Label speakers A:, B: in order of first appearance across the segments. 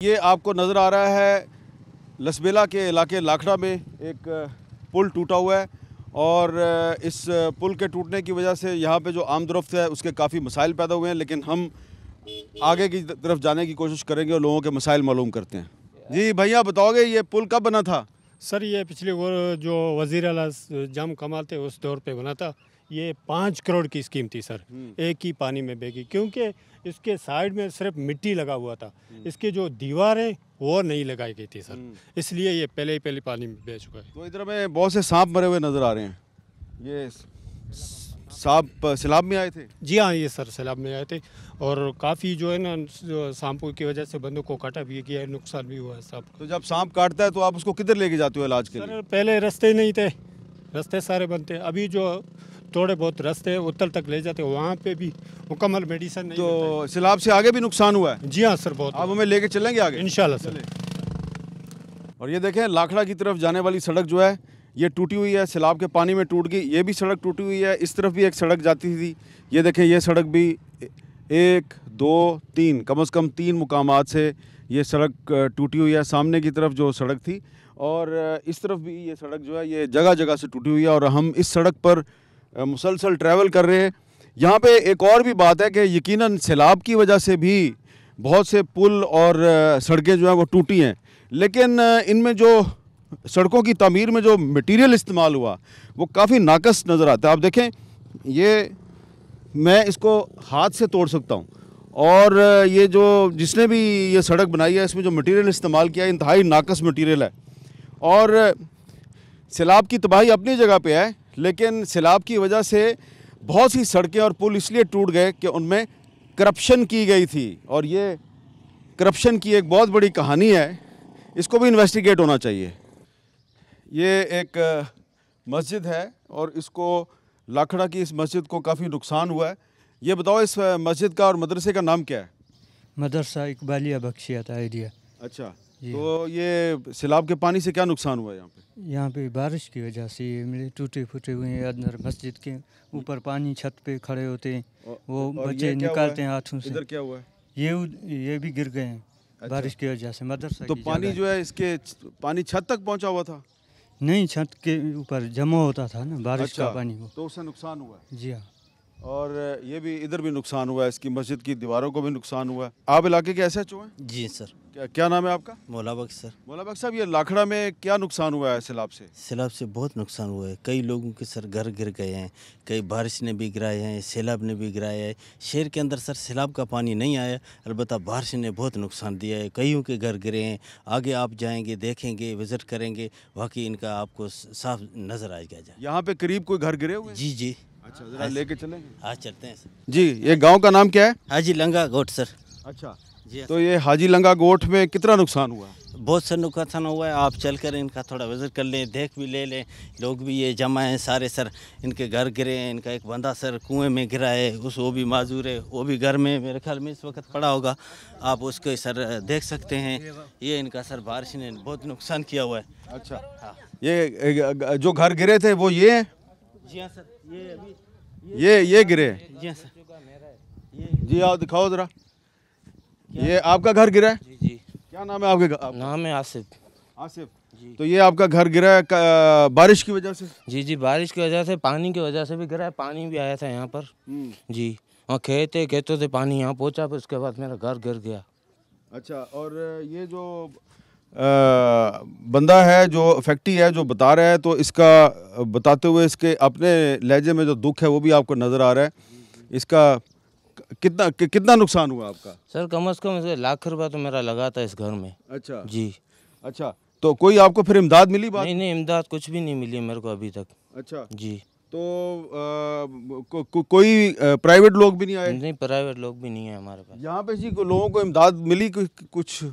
A: ये आपको नज़र आ रहा है लसबेला के इलाके लाखड़ा में एक पुल टूटा हुआ है और इस पुल के टूटने की वजह से यहाँ पे जो आमदरफ्त है उसके काफ़ी मसाइल पैदा हुए हैं, लेकिन हम आगे की तरफ जाने की कोशिश करेंगे और लोगों के मसाइल मालूम करते हैं। जी भैया, बताओगे ये पुल कब बना था?
B: सर ये पिछले वो जो वज़ीर आला जाम कमाल थे उस दौर पे बना था। ये 5 करोड़ की स्कीम थी सर, एक ही पानी में बहेगी, क्योंकि इसके साइड में सिर्फ मिट्टी लगा हुआ था, इसकी जो दीवारें वो नहीं लगाई गई थी सर, इसलिए ये पहले ही पानी में बह चुका है।
A: तो इधर में बहुत से सांप मरे हुए नज़र आ रहे हैं। ये सांप सैलाब में आए थे?
B: जी हाँ, ये सर सैलाब में आए थे और काफ़ी जो है ना सांपों की वजह से बंदों को काटा भी गया है, नुकसान भी हुआ है सांप।
A: तो जब सांप काटता है तो आप उसको किधर लेके जाते हो इलाज के लिए?
B: सर पहले रास्ते नहीं थे, रास्ते सारे बंद थे। अभी जो थोड़े बहुत रास्ते उत्तर तक ले जाते हैं, वहाँ पे भी मुकम्मल मेडिसिन नहीं।
A: तो सैलाब से आगे भी नुकसान हुआ है?
B: जी हाँ सर, बहुत।
A: आप हमें लेके चलेंगे आगे
B: इंशाल्लाह सर।
A: और ये देखें, लाखड़ा की तरफ जाने वाली सड़क जो है ये टूटी हुई है, सैलाब के पानी में टूट गई। ये भी सड़क टूटी हुई है, इस तरफ भी एक सड़क जाती थी। ये देखें, ये सड़क भी 1 2 3 कम से कम 3 मुकामात से ये सड़क टूटी हुई है। सामने की तरफ जो सड़क थी और इस तरफ भी ये सड़क जो है ये जगह जगह से टूटी हुई है और हम इस सड़क पर मुसलसल ट्रैवल कर रहे हैं। यहाँ पे एक और भी बात है कि यकीनन सैलाब की वजह से भी बहुत से पुल और सड़कें जो हैं वो टूटी हैं, लेकिन इनमें जो सड़कों की तामीर में जो मटेरियल इस्तेमाल हुआ वो काफ़ी नाकस नज़र आता है। आप देखें, ये मैं इसको हाथ से तोड़ सकता हूँ और ये जो जिसने भी ये सड़क बनाई है इसमें जो मटेरियल इस्तेमाल किया है इंतहाई नाकस मटेरियल है। और सैलाब की तबाही अपनी जगह पे है, लेकिन सैलाब की वजह से बहुत सी सड़कें और पुल इसलिए टूट गए कि उनमें करप्शन की गई थी और ये करप्शन की एक बहुत बड़ी कहानी है, इसको भी इन्वेस्टिगेट होना चाहिए। ये एक मस्जिद है और इसको लाखड़ा की इस मस्जिद को काफ़ी नुकसान हुआ है। ये बताओ, इस मस्जिद का और मदरसे का नाम क्या है?
C: मदरसा इकबालिया बख्शियत आइडिया।
A: अच्छा, तो ये सैलाब के पानी से क्या नुकसान हुआ है यहाँ पे?
C: यहाँ पे बारिश की वजह से ये मेरे टूटे फूटे हुए हैं। अंदर मस्जिद के ऊपर पानी छत पे खड़े होते हैं, वो बच्चे निकालते हैं हाथों से।
A: इधर क्या हुआ है?
C: ये भी गिर गए हैं। अच्छा। बारिश की वजह से मदरसा
A: तो पानी जो है इसके पानी छत तक पहुँचा हुआ था?
C: नहीं, छत के ऊपर जमा होता था ना बारिश का पानी, वो
A: तो उससे नुकसान हुआ है।
C: जी हाँ।
A: और ये भी इधर भी नुकसान हुआ है, इसकी मस्जिद की दीवारों को भी नुकसान हुआ है। आप इलाके के SHO हैं?
D: जी सर।
A: क्या नाम है आपका?
D: मौला बख्श सर।
A: मौला बख्श साहब, ये लाखड़ा में क्या नुकसान हुआ है सैलाब से?
D: सैलाब से बहुत नुकसान हुआ है, कई लोगों के सर घर गिर गए हैं, कई बारिश ने भी गिराए हैं, सैलाब ने भी गिराया है। शहर के अंदर सर सैलाब का पानी नहीं आया, अलबत्ता बारिश ने बहुत नुकसान दिया है, कईयों के घर गिरे हैं। आगे आप जाएंगे, देखेंगे, विज़िट करेंगे, वाकई इनका आपको साफ नज़र आएगा।
A: यहाँ पे करीब कोई घर गिरे हुए?
D: जी जी।
A: अच्छा, जरा लेके चलेंगे।
D: आज चलते हैं सर।
A: जी, ये गांव का नाम क्या है?
D: हाजी लंगा गोट सर।
A: अच्छा
D: जी।
A: तो ये हाजी लंगा गोट में कितना नुकसान हुआ?
D: बहुत सा नुकसान हुआ है। आप चलकर इनका थोड़ा विज़िट कर लें, देख भी ले लें। लोग भी ये जमा हैं सारे सर, इनके घर गिरे हैं। इनका एक बंदा सर कुएं में गिरा है, वो भी माजूर है, वो भी घर में मेरे ख्याल में इस वक्त पड़ा होगा। आप उसको सर देख सकते हैं। ये इनका सर बारिश ने बहुत नुकसान किया हुआ है।
A: अच्छा
D: हाँ।
A: ये जो घर गिरे थे वो ये हैं?
D: जी हाँ सर, ये अभी
A: ये गिरे हैं?
D: जी हाँ सर।
A: जी आओ दिखाओ ज़रा। ये आपका घर गिरा है?
D: जी जी।
A: क्या नाम है आपके?
E: नाम है आसिफ।
A: आसिफ जी। तो ये आपका घर गिरा है बारिश की वजह से?
E: जी जी, बारिश की वजह से, पानी की वजह से भी गिरा है। पानी भी आया था यहाँ पर जी, और खेतों से पानी यहाँ पहुँचा, फिर उसके बाद मेरा घर गिर गया।
A: अच्छा, और ये जो बंदा है जो फैक्ट्री है जो बता रहा है, तो इसका बताते हुए इसके अपने लहजे में जो दुख है वो भी आपको नज़र आ रहा है। इसका कितना नुकसान हुआ आपका?
E: सर कम से कम ₹1,00,000 तो मेरा लगा था इस घर में।
A: अच्छा
E: जी।
A: अच्छा, तो कोई आपको फिर इमदाद मिली? बात
E: नहीं, इमदाद कुछ भी नहीं मिली मेरे को अभी तक।
A: अच्छा
E: जी।
A: तो कोई प्राइवेट लोग भी नहीं आए?
E: नहीं, प्राइवेट लोग भी नहीं है हमारे पास।
A: यहाँ पे जी लोगों को इमदाद मिली? कुछ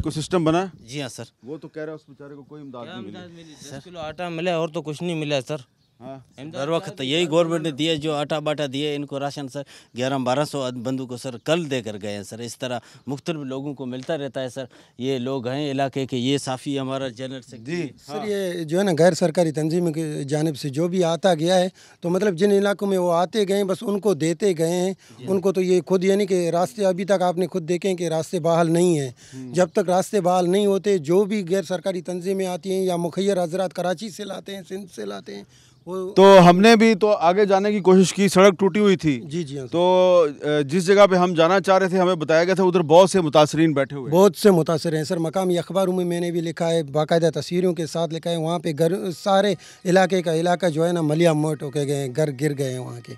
A: सिस्टम बना?
D: जी हाँ सर।
A: वो तो कह रहा है उस बेचारे को कोई इमदाद नहीं मिली।
E: 10 किलो आटा मिला और तो कुछ नहीं मिला सर।
D: हर वक्त यही गवर्नमेंट ने दिए, जो आटा बाटा दिए इनको राशन सर 1100-1200 बंदू को सर कल देकर गए हैं सर। इस तरह मुख्तलिफ लोगों को मिलता रहता है सर। ये लोग हैं इलाके के, ये साफ़ी हमारा जनरल सेक्रेटरी
F: सर। ये जो है ना गैर सरकारी तंजीम की जानिब से जो भी आता गया है, तो मतलब जिन इलाकों में वो आते गए बस उनको देते गए हैं उनको। तो ये खुद यानी कि रास्ते अभी तक आपने खुद देखें कि रास्ते बहाल नहीं हैं। जब तक रास्ते बहाल नहीं होते, जो भी गैर सरकारी तंजीमें आती हैं या मुखैर हजरात कराची से लाते हैं, सिंध से लाते हैं,
A: तो हमने भी तो आगे जाने की कोशिश की, सड़क टूटी हुई थी।
F: जी जी हाँ।
A: तो जिस जगह पे हम जाना चाह रहे थे हमें बताया गया था उधर बहुत से मुतासरीन बैठे हुए,
F: बहुत से मुतासर हैं सर। मकामी अखबारों में मैंने भी लिखा है, बाकायदा तस्वीरों के साथ लिखा है। वहाँ पे घर सारे इलाके का इलाका जो है ना मलिया मोट होके गए हैं, घर गिर गए हैं वहाँ के।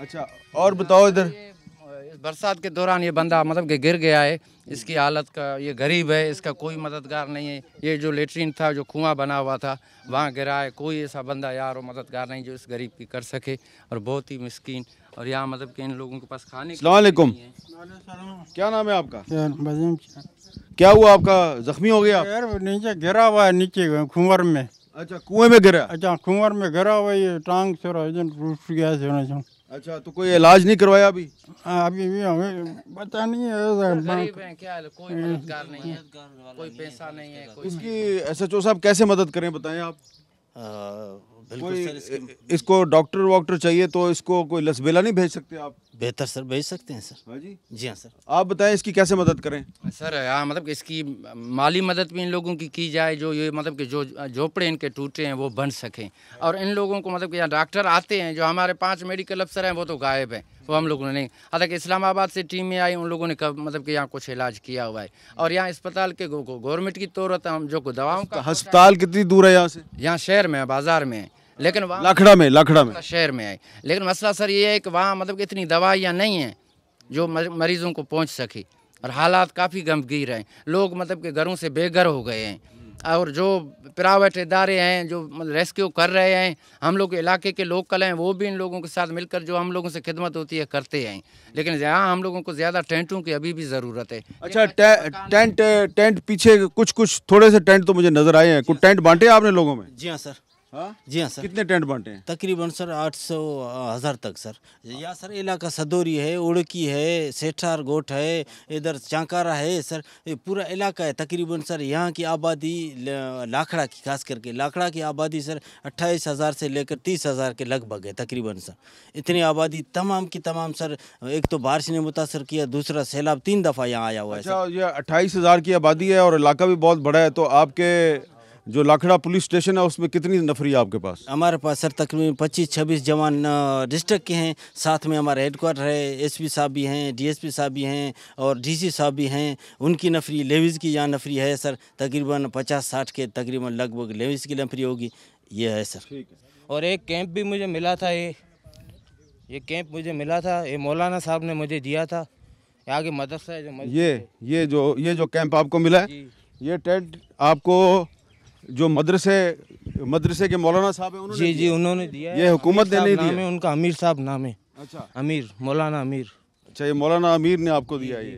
A: अच्छा, और बताओ इधर।
G: इस बरसात के दौरान ये बंदा मतलब कि गिर गया है। इसकी हालत का, ये गरीब है, इसका कोई मददगार नहीं है। ये जो लेटरिन था, जो कुआं बना हुआ था, वहाँ गिरा है। कोई ऐसा बंदा यार और मददगार नहीं जो इस गरीब की कर सके, और बहुत ही मिस्कीन। और यहाँ मतलब कि इन लोगों के पास खाने
A: अस्सलाम वालेकुम, क्या नाम है आपका? क्या हुआ, आपका जख्मी हो गया?
H: यार नीचे गिरा हुआ है, नीचे कुंवर में।
A: अच्छा, कुएं में गिरा?
H: अच्छा, कुंवर में गिरा हुआ, ये टांग से टूट गया है।
A: अच्छा, तो कोई इलाज नहीं करवाया अभी?
H: अभी भी हमें पता नहीं है,
G: गरीब हैं, क्या है, कोई मददगार नहीं है, कोई पैसा नहीं है, कोई
A: इसकी SHO साहब कैसे मदद करें बताएं आप?
D: बिल्कुल
A: कोई
D: सर।
A: इसको डॉक्टर वॉक्टर चाहिए तो इसको कोई लसबेला नहीं भेज सकते आप?
D: बेहतर सर भेज सकते हैं सर।
A: हाँ जी,
D: जी हाँ सर।
A: आप बताएं इसकी कैसे मदद करें?
G: सर। हाँ, मतलब कि इसकी माली मदद भी इन लोगों की जाए, जो ये मतलब कि जो झोपड़े इनके टूटे हैं वो बन सकें। और इन लोगों को मतलब कि यहाँ डॉक्टर आते हैं, जो हमारे 5 मेडिकल अफसर हैं वो तो गायब हैं, वो हम लोगों ने नहीं। हालांकि इस्लामाबाद से टीम में आई, उन लोगों ने कब मतलब कि यहाँ कुछ इलाज किया हुआ है। और यहाँ अस्पताल के गवर्नमेंट की तौर हम जो दवाओं का,
A: अस्पताल कितनी दूर है यहाँ से?
G: यहाँ शहर में है, बाज़ार में है, लेकिन वहाँ
A: लाखड़ा में
G: शहर में है। लेकिन मसला सर ये है कि वहाँ मतलब कि इतनी दवाइयाँ नहीं हैं जो मरीज़ों को पहुँच सके। और हालात काफ़ी गंभीर हैं, लोग मतलब कि घरों से बेघर हो गए हैं। और जो प्राइवेट इदारे हैं जो रेस्क्यू कर रहे हैं, हम लोग इलाके के लोकल हैं, वो भी इन लोगों के साथ मिलकर जो हम लोगों से खिदमत होती है करते हैं। लेकिन यहाँ हम लोगों को ज़्यादा टेंटों की अभी भी ज़रूरत है।
A: अच्छा, टेंट पीछे कुछ थोड़े से टेंट तो मुझे नजर आए हैं। कुछ टेंट बांटे आपने लोगों में?
D: जी हाँ सर।
A: हाँ
D: जी हाँ सर।
A: कितने टेंट बांटे हैं?
D: तकरीबन सर 800-1000 तक सर। यहाँ सर इलाका सदोरी है, उड़की है, सेठार गोट है, इधर चांकारा है सर। ये पूरा इलाका है तकरीबन सर। यहाँ की आबादी लाखड़ा की, खास करके लाखड़ा की आबादी सर 28,000 से लेकर 30,000 के लगभग है तकरीबन सर। इतनी आबादी तमाम की तमाम सर। एक तो बारिश ने मुतासर किया, दूसरा सैलाब 3 दफ़ा यहाँ आया हुआ है।
A: अच्छा, ये 28,000 की आबादी है और इलाका भी बहुत बड़ा है। तो आपके जो लाखड़ा पुलिस स्टेशन है उसमें कितनी नफरी है आपके पास?
D: हमारे पास सर तकरीबन 25-26 जवान डिस्ट्रिक्ट के हैं। साथ में हमारा हेडक्वार्टर है, SP साहब भी हैं, DSP साहब भी हैं और DC साहब भी हैं। उनकी नफरी, लेविस की यहाँ नफरी है सर तकरीबन 50-60 के तकरीबन लगभग लेविस की नफरी होगी। ये है सर।
E: और एक कैंप भी मुझे मिला था, ये कैंप मुझे मिला था, ये मौलाना साहब ने मुझे दिया था। यहाँ की मदरसा है जो
A: ये जो कैंप आपको मिला है, ये टेंट आपको जो मदरसे के मौलाना साहब हैं उन्होंने
E: जी उन्होंने दिया है।
A: ये हुकूमत ने नहीं दिया?
E: उनका अमीर साहब नाम है।
A: अच्छा,
E: अमीर, मौलाना अमीर।
A: अच्छा, ये मौलाना अमीर ने आपको दिया है।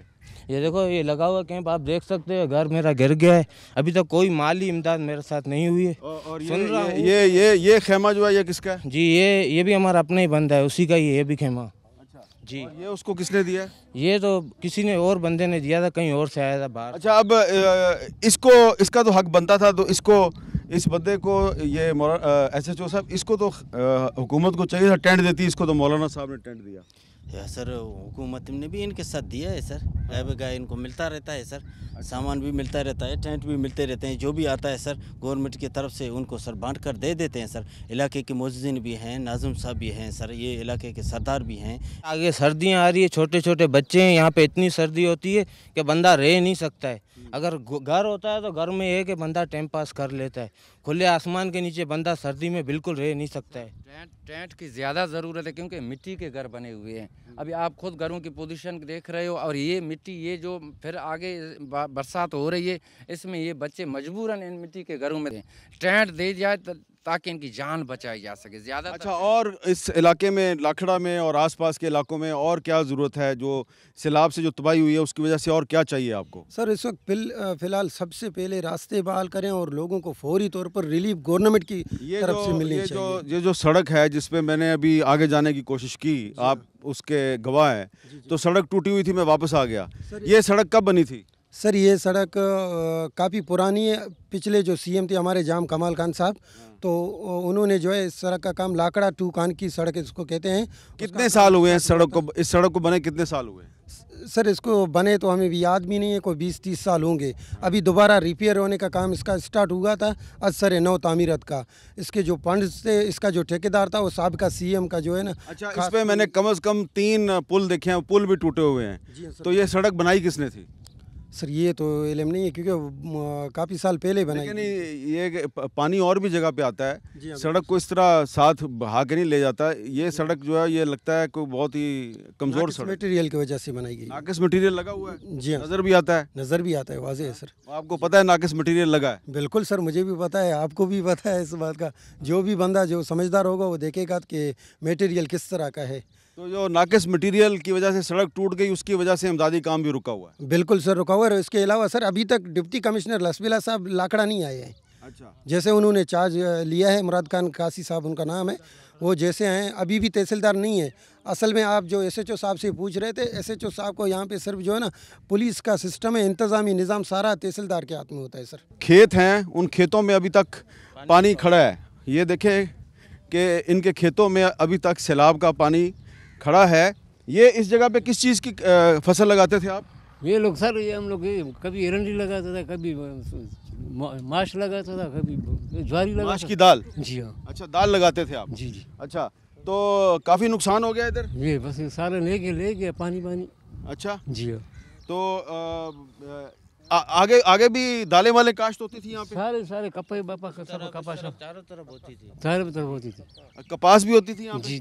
E: ये देखो, ये लगा हुआ कैंप आप देख सकते हो। घर मेरा गिर गया है, अभी तक कोई माली इमदाद मेरे साथ नहीं हुई है।
A: और
E: सुन रहा हूँ।
A: ये खेमा जो है ये किसका है?
E: जी ये भी हमारा अपना ही बंदा है, उसी का ये भी खेमा। जी,
A: ये उसको किसने दिया है?
E: ये तो किसी ने और बंदे ने दिया था, कहीं और से आया था बाहर।
A: अच्छा, अब इसका तो हक बनता था, तो इस बंदे को ये SHO साहब, इसको तो हुकूमत को चाहिए था टेंट देती, इसको तो मौलाना साहब ने टेंट दिया।
D: या सर हुकूमत ने भी इनके साथ दिया है सर। गाय इनको मिलता रहता है सर, सामान भी मिलता रहता है, टेंट भी मिलते रहते हैं। जो भी आता है सर गवर्नमेंट की तरफ से उनको सर बांट कर दे देते हैं सर। इलाके के मुअज्जिन भी हैं, नाज़िम साहब भी हैं सर, ये इलाके के सरदार भी हैं।
E: आगे सर्दियाँ आ रही है, छोटे छोटे बच्चे हैं, यहाँ पे इतनी सर्दी होती है कि बंदा रह नहीं सकता है। अगर घर होता है तो घर में है कि बंदा टाइम पास कर लेता है, खुले आसमान के नीचे बंदा सर्दी में बिल्कुल रह नहीं सकता है।
G: टेंट की ज़्यादा ज़रूरत है क्योंकि मिट्टी के घर बने हुए हैं। अभी आप खुद घरों की पोजीशन देख रहे हो, और ये मिट्टी, ये जो फिर आगे बरसात हो रही है, इसमें ये बच्चे मजबूरन इन मिट्टी के घरों में टेंट दे जाए ताकि इनकी जान बचाई जा सके ज़्यादा।
A: अच्छा, और इस इलाके में लाखड़ा में और आसपास के इलाकों में और क्या ज़रूरत है? जो सैलाब से जो तबाही हुई है उसकी वजह से और क्या चाहिए आपको?
F: सर इस वक्त फिलहाल सबसे पहले रास्ते बहाल करें और लोगों को फौरी तौर पर रिलीफ गवर्नमेंट की तरफ से मिलनी चाहिए।
A: ये जो सड़क है जिस पे मैंने अभी आगे जाने की कोशिश की, आप उसके गवाह हैं, तो सड़क टूटी हुई थी, मैं वापस आ गया। ये सड़क कब बनी थी?
F: सर ये सड़क काफ़ी पुरानी है। पिछले जो सीएम थे हमारे जाम कमाल खान साहब, तो उन्होंने जो है इस सड़क का काम लाकड़ा टू कान की सड़क इसको कहते हैं।
A: कितने साल हुए हैं इस सड़क को बने? कितने साल हुए?
F: सर इसको बने तो हमें भी याद भी नहीं है, कोई 20-30 साल होंगे। अभी दोबारा रिपेयर होने का काम इसका स्टार्ट हुआ था असर नौ तामीरत का। इसके जो फंड्स थे, इसका जो ठेकेदार था वो साबिका सीएम का जो है ना।
A: अच्छा, इस पे मैंने कम से कम 3 पुल देखे हैं, पुल भी टूटे हुए हैं। तो ये सड़क बनाई किसने थी?
F: सर ये तो इल्म नहीं है क्योंकि काफ़ी साल पहले बनाई।
A: लेकिन ये पानी और भी जगह पे आता है, सड़क को इस तरह साथ बहा के नहीं ले जाता। ये सड़क जो है ये लगता है कोई बहुत ही कमज़ोर सड़क,
F: मटेरियल की वजह से बनाई गई।
A: नाकिस मटेरियल लगा हुआ है।
F: जी हाँ,
A: नज़र भी आता है।
F: नज़र भी आता है, वाज़ेह है सर।
A: आपको पता है नाकिस मटेरियल लगा है?
F: बिल्कुल सर, मुझे भी पता है, आपको भी पता है इस बात का। जो भी बंदा जो समझदार होगा वो देखेगा कि मटेरियल किस तरह का है।
A: तो जो नाकिस मटेरियल की वजह से सड़क टूट गई, उसकी वजह से इमदादी काम भी रुका हुआ है।
F: बिल्कुल सर, रुका हुआ है। इसके अलावा सर अभी तक डिप्टी कमिश्नर लसबिला साहब लाकड़ा नहीं आए हैं।
A: अच्छा,
F: जैसे उन्होंने चार्ज लिया है, मुराद खान कासी साहब उनका नाम है, वो जैसे हैं अभी भी तहसीलदार नहीं है। असल में आप जो एसएचओ साहब से पूछ रहे थे, एसएचओ साहब को यहाँ पे सिर्फ जो है ना पुलिस का सिस्टम है, इंतज़ामी निज़ाम सारा तहसीलदार के हाथ में होता है सर।
A: खेत हैं, उन खेतों में अभी तक पानी खड़ा है। ये देखें कि इनके खेतों में अभी तक सैलाब का पानी खड़ा है। ये इस जगह पे किस चीज़ की फसल लगाते थे आप?
I: ये लोग सर, ये हम लोग कभी एरंडी लगाता था, कभी माश लगाता था, कभी ज्वारी लगाता।
A: माश की दाल?
I: जी हाँ।
A: अच्छा, दाल लगाते थे आप?
I: जी जी।
A: अच्छा, तो काफ़ी नुकसान हो गया इधर?
I: ये बस सारे ले गया पानी।
A: अच्छा
I: जी हाँ।
A: तो आगे भी दालें वाले काश्त होती थी यहाँ पे?
I: सारे कपास बापा का सब कपास
E: चारों तरफ होती थी।
I: चारों तरफ होती थी।
A: कपास भी होती थी यहाँ पे?
I: जी।